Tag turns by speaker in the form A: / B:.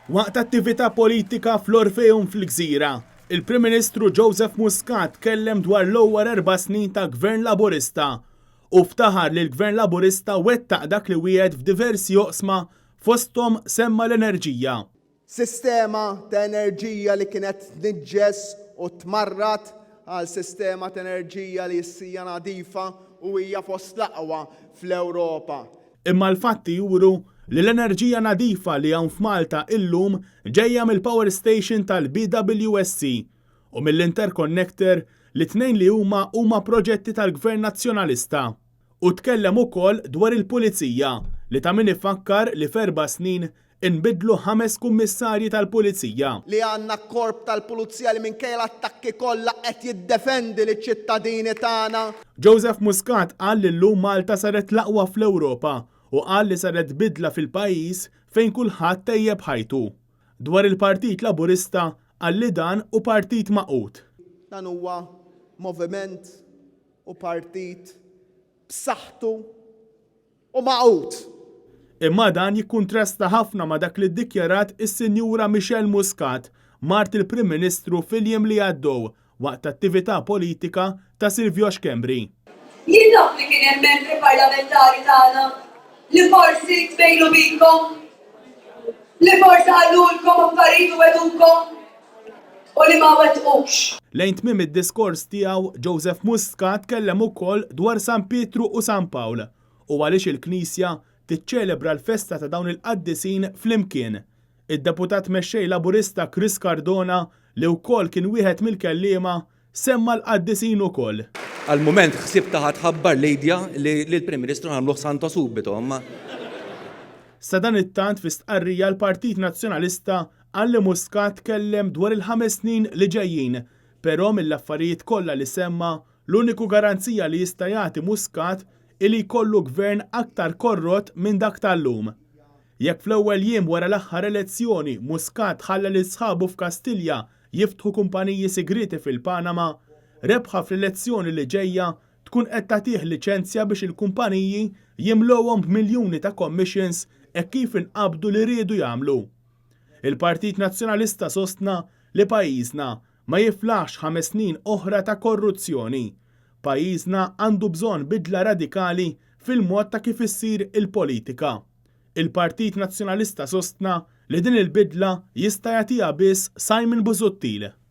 A: Waqt attività politika fl-Orfeum fil-Gżira, il-Prim Ministru Joseph Muscat kellem dwar l-ewwel 4 snin ta' Gvern Laburista u ftaħar li l-Gvern Laburista wettaq dak li wiegħed f'diversi oqsma fosthom semma l-enerġija.
B: Sistema ta' enerġija li kienet tniġġes u tmarrat għal sistema ta' enerġija li ssija nadifa u hija fost l-aqwa fl-Ewropa.
A: Imma l-fatti juru li l-enerġija nadifa li hawn f'Malta illum ġejja mill-power station tal-BWSC u mill-interconnector li tnejn li huma proġetti tal-Gvern Nazzjonalista. U tkellem ukoll dwar il-Pulizija li ta' min ifakkar li f'4 snin inbidlu 5 kummissarji tal-Pulizija.
B: Li għandna korp tal-Pulizija li minkejja l-attakki kollha qed jiddefendi liċ-ċittadini tagħna.
A: Joseph Muscat qal li llum Malta saret l-aqwa fl-Ewropa u qal li saret bidla fil-pajjiż fejn kulħadd tejjeb ħajtu. Dwar il-Partit Laburista qal li dan u partit maqut.
B: Dan huwa moviment u partit b'saħħtu u maqut.
A: Imma dan jikkuntrasta ħafna ma dak li ddikjarat is-Sinjura Michelle Muscat mart il-Prim Ministru fil-jiem li għaddew waqt attività politika ta' Silvio Xkembri.
C: Jien naf li kien hemm membri parlamentari tagħna li forsi tbejnu bikom, li forsi għallulkom affarijiet u wedulkom u li ma wettqux.
A: Lejn tmiem id-diskors tiegħu Joseph Muscat kellem ukoll dwar San Pietru u San Pawl u għaliex il-Knisja tiċċelebra l-festa ta' dawn il-qaddisin flimkien. Id-deputat mexxej Laburista Chris Cardona li wkoll kien wieħed mill-kelliema semma l-qaddisin ukoll.
D: Għal-mument ħsib taħat ħabbar l-idja li l-Prim Ministru għamluħ Santa subito, imma.
A: Sa dan it-tant fi stqarrija l-Partit Nazzjonalista għalli Muscat kellem dwar il-5 snin li ġejjin, però mill-affarijiet kollha li semma l-uniku garanzija li jista' jagħti Muscat illi jkollu gvern aktar korrott minn dak tal-lum. Jekk fl-ewwel jiem wara l-aħħar elezzjoni Muscat ħalla li sħabu f'Kastilja jiftħu kumpaniji segreti fil-Panama, rebħa fl-elezzjoni li ġejja tkun qed tagħtih liċenzja biex il-kumpaniji jimlowhom b'miljuni ta' commissions hekk kif inqabdu li riedu jagħmlu. Il-Partit Nazzjonalista sostna li pajjiżna ma jiflaħx 5 snin oħra ta' korruzzjoni. Pajjiżna għandu bżonn bidla radikali fil-mod ta' kif issir il-politika. Il-Partit Nazzjonalista sostna li din il-bidla jista' jagħtiha biss Simon Busuttil.